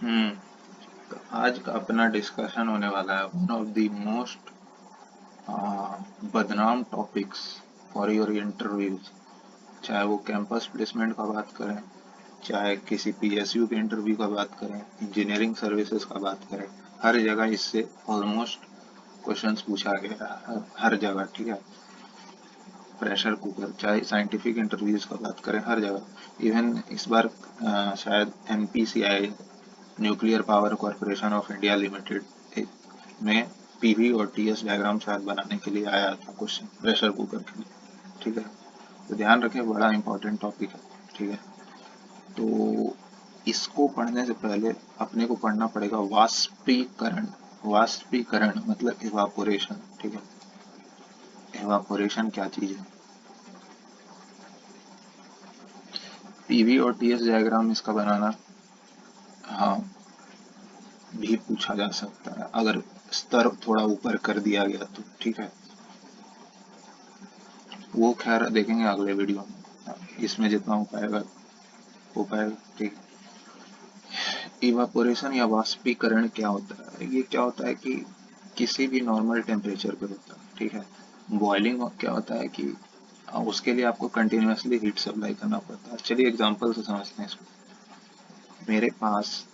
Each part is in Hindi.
हम्म। तो आज का अपना डिस्कशन होने वाला है वन ऑफ द मोस्ट बदनाम टॉपिक्स फॉर योर इंटरव्यूज। चाहे वो कैंपस प्लेसमेंट का बात करें, चाहे किसी पीएसयू के इंटरव्यू का बात करें, इंजीनियरिंग सर्विसेज का बात करें, हर जगह इससे ऑलमोस्ट क्वेश्चंस पूछा गया है, हर जगह। ठीक है, प्रेशर कुकर, चाहे साइंटिफिक इंटरव्यूज का बात करें, हर जगह। इवन इस बार शायद NPCI, nuclear power corporation of India limited में पीवी और टीएस डायग्राम शायद बनाने के लिए आया था क्वेश्चन प्रेशर कुकर के लिए। ठीक है, तो ध्यान रखें, बड़ा इंपॉर्टेंट टॉपिक है। ठीक है, तो इसको पढ़ने से पहले अपने को पढ़ना पड़ेगा वाष्पीकरण। वाष्पीकरण मतलब इवापोरेशन। ठीक है, इवापोरेशन क्या चीज है? पीवी और टीएस डायग्राम इसका बनाना, हाँ, भी पूछा जा सकता है अगर स्तर थोड़ा ऊपर कर दिया गया तो। ठीक है, वो खैर देखेंगे अगले वीडियो में, इसमें जितना हो पाएगा हो पाएगा। ठीक है, इवापोरेशन या वाष्पीकरण क्या होता है? ये क्या होता है कि किसी भी नॉर्मल टेम्परेचर पे होता है। ठीक है, बॉइलिंग क्या होता है कि उसके लिए आपको कंटिन्यूअसली हीट सप्लाई करना पड़ता है। चलिए एग्जांपल से समझते हैं इसको। मेरे पास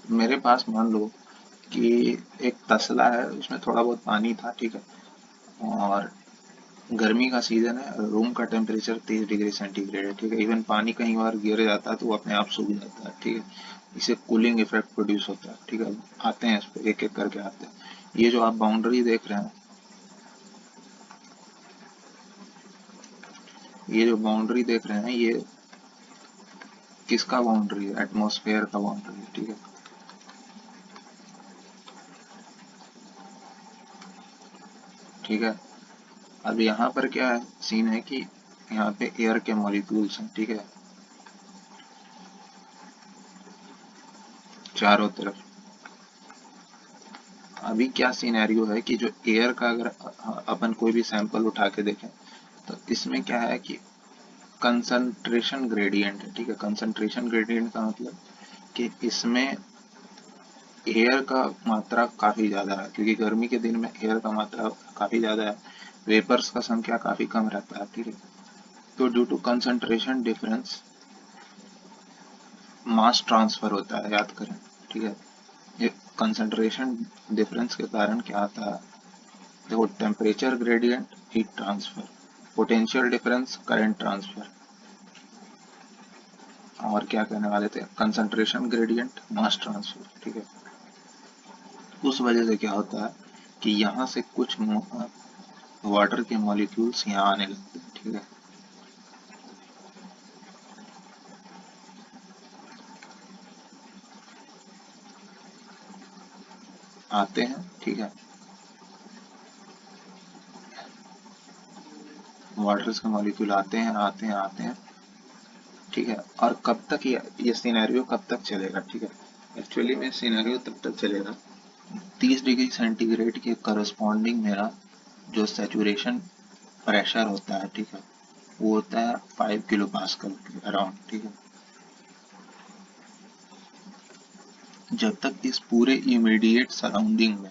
मेरे पास मान लो कि एक तसला है, उसमें थोड़ा बहुत पानी था। ठीक है, और गर्मी का सीजन है, रूम का टेम्परेचर 30 डिग्री सेंटीग्रेड है। ठीक है, इवन पानी कहीं बार गिर जाता है तो वो अपने आप सूख जाता है। ठीक है, इससे कूलिंग इफेक्ट प्रोड्यूस होता है। ठीक है, आते हैं इस पे, एक एक करके आते हैं। ये जो आप बाउंड्री देख रहे हैं, ये जो बाउंड्री देख रहे हैं, ये किसका बाउंड्री है? एटमॉस्फेयर का बाउंड्री है। ठीक है, ठीक है। अब यहाँ पर क्या है सीन है कि यहाँ पे एयर के मॉलिक्यूल्स हैं। ठीक है, चारों तरफ। अभी क्या सिनेरियो है कि जो एयर का अगर अपन कोई भी सैंपल उठा के देखें, तो इसमें क्या है कि कंसंट्रेशन ग्रेडियंट है। ठीक है, कंसंट्रेशन ग्रेडियंट का मतलब कि इसमें एयर का मात्रा काफी ज्यादा है, क्योंकि गर्मी के दिन में एयर का मात्रा काफी ज्यादा है, वेपर्स का संख्या काफी कम रहता है। ठीक है, तो due to concentration difference mass transfer होता है, याद करें। ठीक है, ये कंसंट्रेशन डिफरेंस के कारण क्या आता है? देखो, temperature gradient, heat transfer, potential difference, current transfer, और क्या कहने वाले थे, कंसंट्रेशन ग्रेडियंट, मास ट्रांसफर। ठीक है, उस वजह से क्या होता है कि यहाँ से कुछ वाटर के मॉलिक्यूल्स यहाँ आने लगते हैं। ठीक है, आते हैं। ठीक है, वाटर्स के मॉलिक्यूल आते हैं, आते हैं, आते हैं। ठीक है, और कब तक ये सिनेरियो कब तक चलेगा? ठीक है, एक्चुअली में सिनेरियो तब तक चलेगा 30 डिग्री सेंटीग्रेड के करस्पॉन्डिंग मेरा जो सेचुरेशन प्रेशर होता है, ठीक है, वो होता है 5 किलो पास्कल के अराउंड। ठीक है, जब तक इस पूरे इमीडिएट सराउंडिंग में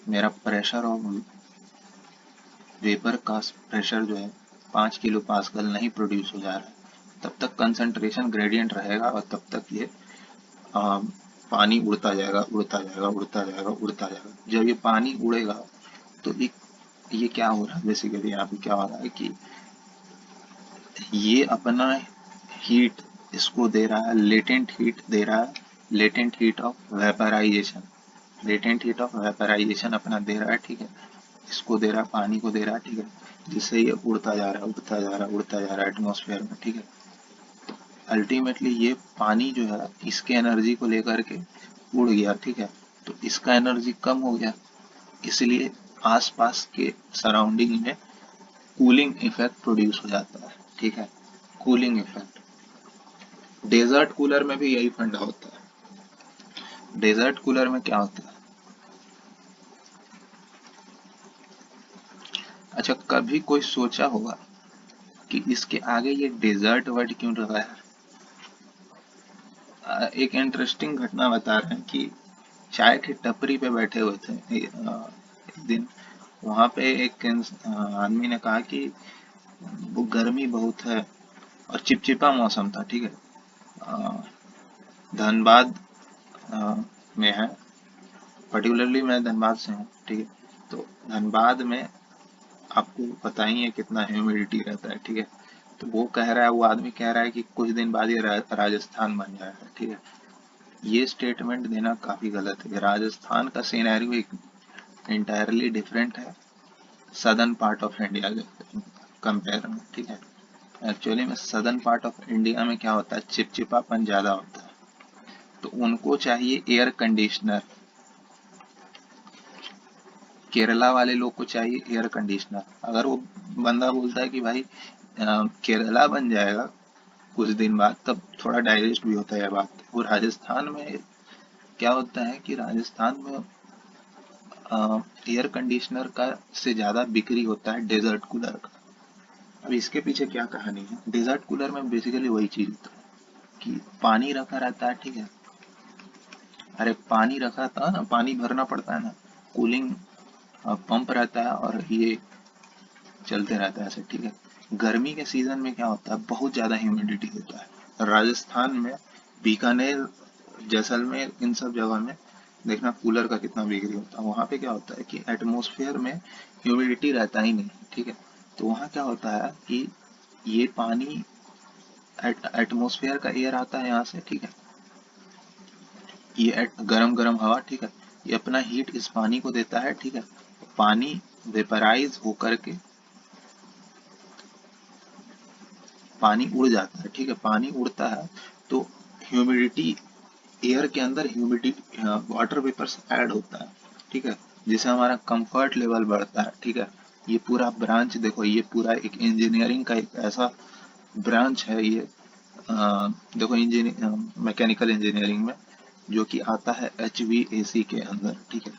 मेरा प्रेशर और वेपर का प्रेशर जो है 5 किलो पास्कल नहीं प्रोड्यूस हो जा रहा है, तब तक कंसंट्रेशन ग्रेडियंट रहेगा, और तब तक ये आ, पानी उड़ता जाएगा, उड़ता जाएगा, उड़ता जाएगा, उड़ता जाएगा। जब ये पानी उड़ेगा तो एक, ये क्या हो रहा है बेसिकली, यहाँ पे क्या हो रहा है कि ये अपना हीट इसको दे रहा है, लेटेंट हीट दे रहा है, latent heat of vaporization, latent heat of vaporization अपना दे रहा है। ठीक है, इसको दे रहा है, पानी को दे रहा है। ठीक है, जिससे ये उड़ता जा रहा है, उड़ता जा रहा है, उड़ता जा रहा है एटमॉस्फेयर में। ठीक है, अल्टीमेटली ये पानी जो है इसके एनर्जी को लेकर के उड़ गया। ठीक है, तो इसका एनर्जी कम हो गया, इसलिए आसपास के सराउंडिंग में कूलिंग इफेक्ट प्रोड्यूस हो जाता है, ठीक है, कूलिंग इफेक्ट। डेजर्ट कूलर में भी यही फंडा होता है। डेजर्ट कूलर में क्या होता है, अच्छा कभी कोई सोचा होगा कि इसके आगे ये डेजर्ट वर्ड क्यों लगा है? एक इंटरेस्टिंग घटना बता रहे हैं कि चाय की टपरी पे बैठे हुए थे एक दिन। वहां पे एक आदमी ने कहा कि वो गर्मी बहुत है और चिपचिपा मौसम था, ठीक है। अ, धनबाद में है, पर्टिकुलरली मैं धनबाद से हूँ, ठीक है। तो धनबाद में आपको पता ही है कितना ह्यूमिडिटी रहता है, ठीक है। तो वो कह रहा है, वो आदमी कह रहा है कि कुछ दिन बाद ये राजस्थान बन जाएगा, ठीक है। ये स्टेटमेंट देना काफी गलत है। राजस्थान का सिनेरियो एक इंटायरली डिफरेंट है सदर्न पार्ट ऑफ इंडिया के कंपेयर में, ठीक है। एक्चुअली में सदर्न पार्ट ऑफ इंडिया में क्या होता है, चिपचिपापन ज्यादा होता है, तो उनको चाहिए एयर कंडीशनर। केरला वाले लोग को चाहिए एयर कंडीशनर। अगर वो बंदा बोलता है कि भाई केरला बन जाएगा कुछ दिन बाद, तब थोड़ा डाइजेस्ट भी होता है ये बात। वो राजस्थान में क्या होता है कि राजस्थान में एयर कंडीशनर का से ज्यादा बिक्री होता है डेजर्ट कूलर का। अब इसके पीछे क्या कहानी है, डेजर्ट कूलर में बेसिकली वही चीज होता है कि पानी रखा रहता है, ठीक है। अरे पानी रखा था ना, पानी भरना पड़ता है ना, कूलिंग पंप रहता है और ये चलते रहता है ऐसे, ठीक है। गर्मी के सीजन में क्या होता है, बहुत ज्यादा ह्यूमिडिटी होता है राजस्थान में, बीकानेर, जैसलमेर, इन सब जगह में देखना कूलर का कितना बिक्री होता है। वहां पे क्या होता है कि एटमोसफेयर में ह्यूमिडिटी रहता ही नहीं, ठीक है। तो वहां क्या होता है कि ये पानी एटमोसफेयर का एयर आता है यहाँ से, ठीक है। ये गरम गरम हवा, ठीक है, ये अपना हीट इस पानी को देता है, ठीक है। पानी वेपराइज होकर के पानी उड़ जाता है, ठीक है। पानी उड़ता है तो ह्यूमिडिटी, एयर के अंदर ह्यूमिडिटी, वाटर वेपर ऐड होता है, ठीक है, जिससे हमारा कंफर्ट लेवल बढ़ता है, ठीक है। ये पूरा ब्रांच देखो, ये पूरा एक इंजीनियरिंग का एक ऐसा ब्रांच है ये, देखो इंजीनियर, मैकेनिकल इंजीनियरिंग में जो कि आता है HVAC के अंदर, ठीक है।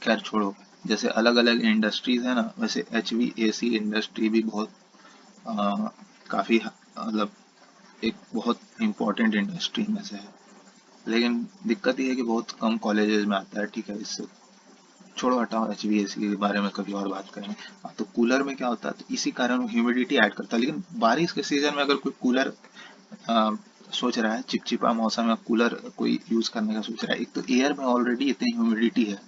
खैर छोड़ो, जैसे अलग अलग इंडस्ट्रीज है ना, वैसे HVAC इंडस्ट्री भी बहुत अ, काफी मतलब एक बहुत इम्पोर्टेंट इंडस्ट्री में से है। लेकिन दिक्कत ये है कि बहुत कम कॉलेजेस में आता है, ठीक है। इससे छोड़ो, हटाओ, HVAC के बारे में कभी और बात करेंगे। तो कूलर में क्या होता है, तो इसी कारण ह्यूमिडिटी ऐड करता है। लेकिन बारिश के सीजन में अगर कोई कूलर सोच रहा है, चिपचिपा मौसम में कूलर कोई यूज करने का सोच रहा है, एक तो एयर में ऑलरेडी इतनी ह्यूमिडिटी है,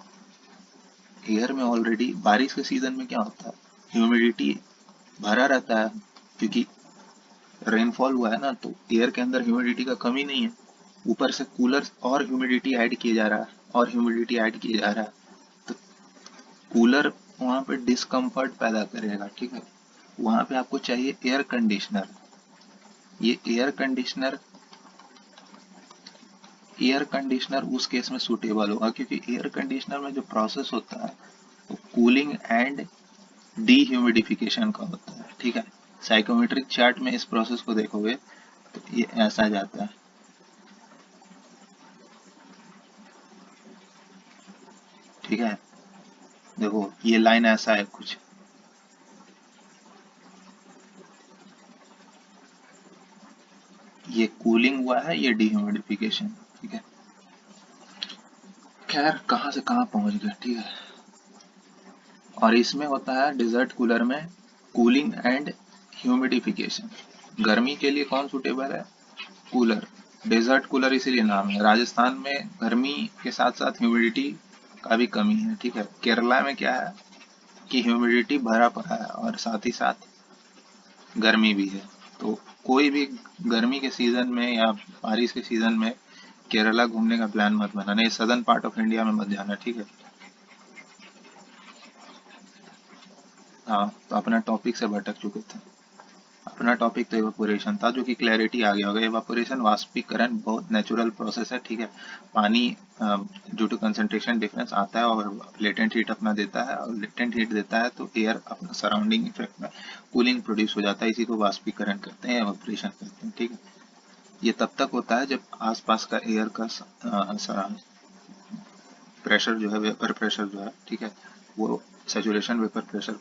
एयर में ऑलरेडी बारिश के सीजन में क्या होता है, ह्यूमिडिटी भरा रहता है, क्योंकि रेनफॉल हुआ है ना, तो एयर के अंदर ह्यूमिडिटी का कमी नहीं है। ऊपर से कूलर और ह्यूमिडिटी ऐड किए जा रहा है, और ह्यूमिडिटी ऐड किए जा रहा है, तो कूलर वहां पे डिस्कम्फर्ट पैदा करेगा, ठीक है। वहां पे आपको चाहिए एयर कंडीशनर। ये एयर कंडीशनर उस केस में सुटेबल होगा, क्योंकि एयर कंडीशनर में जो प्रोसेस होता है वो कूलिंग एंड डीह्यूमिडिफिकेशन का होता है, ठीक है। साइकोमेट्रिक चार्ट में इस प्रोसेस को देखोगे तो ये ऐसा जाता है, ठीक है। देखो ये लाइन ऐसा है कुछ, ये कूलिंग हुआ है, ये डीह्यूमिडिफिकेशन, ठीक है। खैर कहाँ से कहाँ पहुंच गए, ठीक है। और इसमें होता है डिजर्ट कूलर में कूलिंग एंड ह्यूमिडिफिकेशन। गर्मी के लिए कौन सुटेबल है, कूलर। डेजर्ट कूलर इसीलिए नाम है। राजस्थान में गर्मी के साथ साथ ह्यूमिडिटी का भी कमी है, ठीक है। केरला में क्या है कि ह्यूमिडिटी भरा पड़ा है और साथ ही साथ गर्मी भी है। तो कोई भी गर्मी के सीजन में या बारिश के सीजन में केरला घूमने का प्लान मत बनाना, ये सदर्न पार्ट ऑफ इंडिया में मत जाना, ठीक है। हाँ, तो अपना टॉपिक से भटक चुके थे। अपना टॉपिक तो इवापोरेशन था, जो कि क्लैरिटी आ गया होगा। इवापोरेशन वाष्पीकरण बहुत नेचुरल प्रोसेस है, ठीक है। पानी ड्यू टू कंसंट्रेशन डिफरेंस आता है और लेटेंट हीट अपना देता है, और लेटेंट हीट देता है तो एयर अपना सराउंडिंग इफेक्ट में कूलिंग प्रोड्यूस हो जाता है, इसी को वाष्पीकरण कहते हैं, इवापोरेशन कहते हैं, ठीक है। ये तब तक होता है जब आसपास का एयर का प्रेशर जो है, वेपर प्रेशर जो है, ठीक है, वो सेचुरेशन वेपर प्रेशर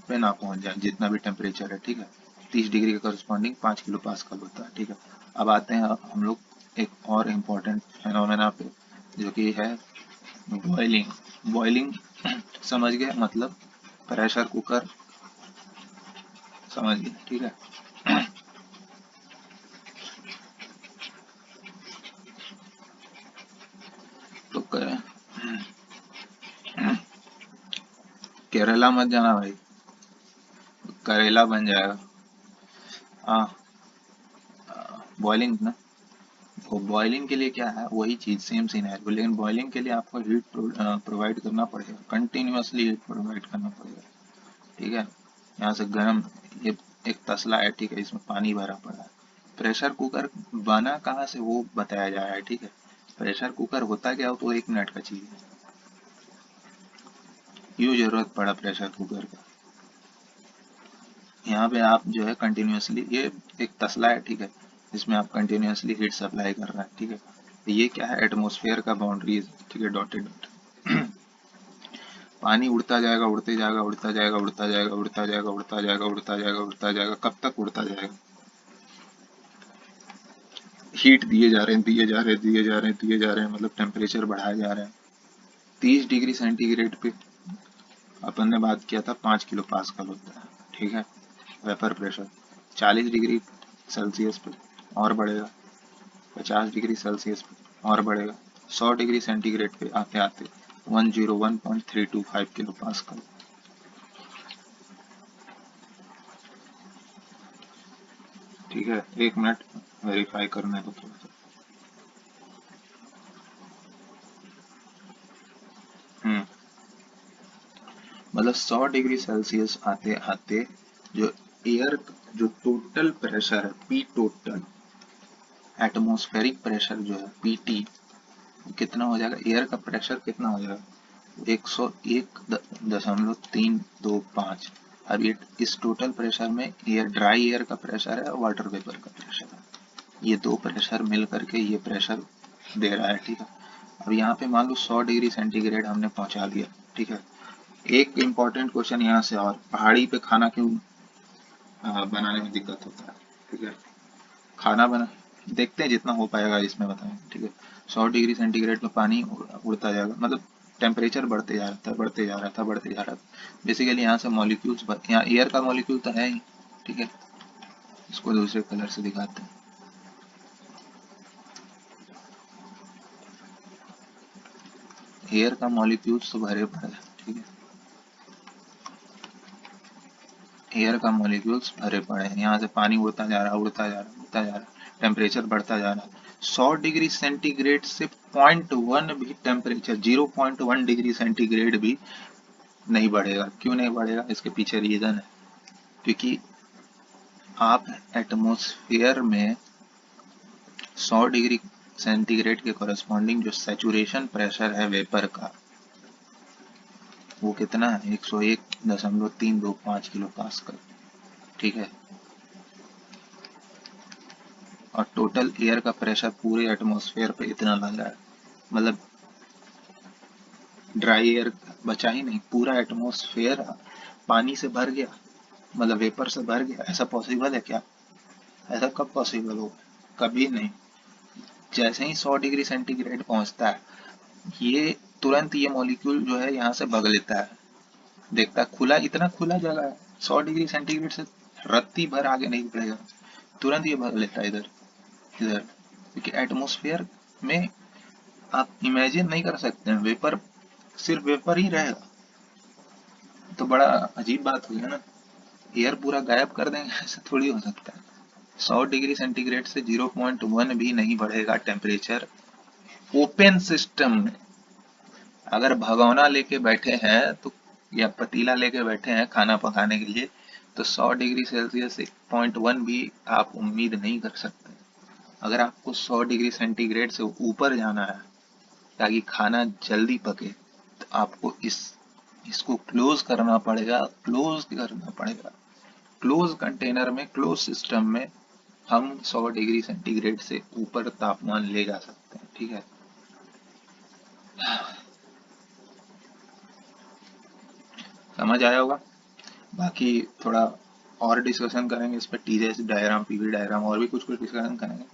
पे ना पहुंच जाए, जितना भी टेम्परेचर है, ठीक है। 30 डिग्री के करस्पॉन्डिंग 5 किलो पास्कल होता है, ठीक है। अब आते हैं हम लोग एक और इम्पोर्टेंट फेनोमेना पे, जो कि है बॉइलिंग। बॉइलिंग समझ गए, मतलब प्रेशर कुकर, समझ गए, ठीक है। तो केरला मत जाना भाई, करेला बन जाएगा। हाँ, बॉइलिंग ना, वो बॉइलिंग के लिए क्या है, वही चीज सेम सिनेरियो, लेकिन बॉइलिंग के लिए आपको हीट प्रोवाइड करना पड़ेगा, कंटिन्यूअसली हीट प्रोवाइड करना पड़ेगा, ठीक है। यहाँ से गर्म, ये एक तसला है, ठीक है, इसमें पानी भरा पड़ा है। प्रेशर कुकर बना कहाँ से वो बताया जा रहा है, ठीक है। प्रेशर कुकर होता क्या हो, तो 1 मिनट का चीज है, क्यों जरूरत पड़ा प्रेशर कुकर का। यहाँ पे आप जो है कंटिन्यूअसली, ये एक तसला है, ठीक है, इसमें आप कंटिन्यूअसली हीट सप्लाई कर रहा है, ठीक है। तो ये क्या है, एटमोसफेयर का बाउंड्रीज, ठीक है, डॉटेड डॉट। पानी उड़ता जाएगा, उड़ते जाएगा, उड़ता जाएगा, उड़ता जाएगा, उड़ता जाएगा, उड़ता जाएगा, उड़ता जाएगा, उड़ता जाएगा, कब तक उड़ता जाएगा। हीट दिए जा रहे हैं, दिए जा रहे हैं, दिए जा रहे हैं, दिए जा रहे हैं, मतलब टेम्परेचर बढ़ाया जा रहा है। 30 डिग्री सेंटीग्रेड पे अपन ने बात किया था 5 किलो पास्कल होता है, ठीक है, वेपर प्रेशर। 40 डिग्री सेल्सियस पे और बढ़ेगा, 50 डिग्री सेल्सियस पे और बढ़ेगा, 100 डिग्री सेंटीग्रेड पे आते आते 101.325 किलो पास्कल। ठीक है, 1 मिनट वेरीफाई करने को थोड़ा सा। हम्म, मतलब 100 डिग्री सेल्सियस आते आते जो एयर, जो टोटल प्रेशर है, पी टोटल, एटमॉस्फेरिक प्रेशर जो है, पीटी, कितना हो जाएगा, एयर का प्रेशर कितना हो जाएगा, 101.325। अब ये इस टोटल प्रेशर में एयर, ड्राई एयर का प्रेशर है, वाटर वेपर का प्रेशर है, ये दो प्रेशर मिल करके ये प्रेशर दे रहा है, ठीक है। अब यहाँ पे मान लो 100 डिग्री सेंटीग्रेड हमने पहुंचा दिया, ठीक है। एक इम्पॉर्टेंट क्वेश्चन यहाँ से, और पहाड़ी पे खाना क्यों बनाने में दिक्कत होता है, ठीक है। खाना बना, देखते हैं जितना हो पाएगा इसमें बताएं, ठीक है। 100 डिग्री सेंटीग्रेड में पानी उड़ता जाएगा, मतलब टेम्परेचर बढ़ते जा रहा था, बढ़ते जा रहा था, बढ़ते जा रहा था। बेसिकली यहाँ से मॉलिक्यूल्स, यहाँ एयर का मॉलिक्यूल तो है ही, ठीक है। इसको दूसरे कलर से दिखाते हैं। एयर का मॉलिक्यूल्स तो भरे पड़े हैं, ठीक है, एयर का मॉलिक्यूल्स भरे पड़े हैं, यहाँ से पानी उड़ता जा रहा है, उड़ता जा रहा है, उड़ता जा रहा है, टेम्परेचर बढ़ता जा रहा है। 100 डिग्री सेंटीग्रेड से 0.1 भी टेम्परेचर, 0.1 डिग्री सेंटीग्रेड भी नहीं बढ़ेगा। क्यों नहीं बढ़ेगा, इसके पीछे रीजन है, क्योंकि आप एटमॉस्फेयर में 100 डिग्री सेंटीग्रेड के कॉरेस्पॉन्डिंग जो सैचुरेशन प्रेशर है वेपर का, वो कितना है, 101.325 किलो पास्कल, ठीक है। और टोटल एयर का प्रेशर पूरे एटमॉस्फेयर पे इतना लग रहा है, मतलब ड्राई एयर बचा ही नहीं, पूरा एटमॉस्फेयर पानी से भर गया, मतलब वेपर से भर गया। ऐसा पॉसिबल है क्या, ऐसा कब पॉसिबल होगा, कभी नहीं। जैसे ही 100 डिग्री सेंटीग्रेड पहुंचता है, ये तुरंत ये मॉलिक्यूल जो है यहाँ से भग लेता है, देखता है खुला, इतना खुला जगह है, 100 डिग्री सेंटीग्रेड से रत्ती भर आगे नहीं बढ़ेगा, तुरंत ये भग लेता है इधर, इधर, क्योंकि एटमॉस्फेयर में आप इमेजिन नहीं कर सकते हैं, वेपर, सिर्फ वेपर ही रहेगा, तो बड़ा अजीब बात हुई है ना। एयर पूरा गायब कर देंगे, ऐसा थोड़ी हो सकता है। 100 डिग्री सेंटीग्रेड से 0.1 भी नहीं बढ़ेगा टेम्परेचर ओपन सिस्टम में। अगर भगोना लेके बैठे हैं तो, या पतीला लेके बैठे हैं खाना पकाने के लिए, तो 100 डिग्री सेल्सियस से 0.1 भी आप उम्मीद नहीं कर सकते। अगर आपको 100 डिग्री सेंटीग्रेड से ऊपर जाना है ताकि खाना जल्दी पके, तो आपको इसको क्लोज करना पड़ेगा। क्लोज कंटेनर में, क्लोज सिस्टम में हम 100 डिग्री सेंटीग्रेड से ऊपर तापमान ले जा सकते हैं, ठीक है। समझ आया होगा। बाकी थोड़ा और डिस्कशन करेंगे इस पर, टीजेएस डायग्राम, पीवी डायग्राम, और भी कुछ कुछ डिस्कशन करेंगे।